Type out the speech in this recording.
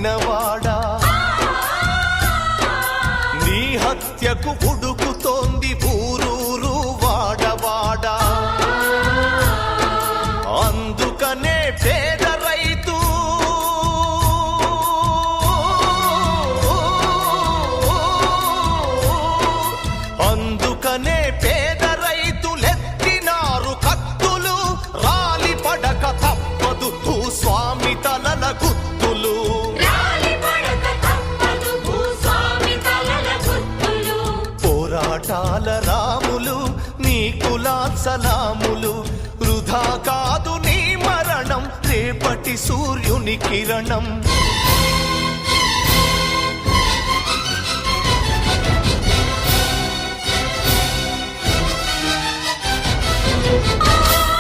పుట్టినవాడా నీ హత్యకు ఉడుకుతోంది ఊరూరు వాడవాడా అందుకనే పేద రైతు అందుకనే పేద రైతులెత్తినారు కత్తులు రాలి పడక తప్పదు భూస్వామి తలల గుత్తులు పోరాటాల రాములు నీ కులాసలాములు వృధా కాదు నీ మరణం రేపటి సూర్యుని కిరణం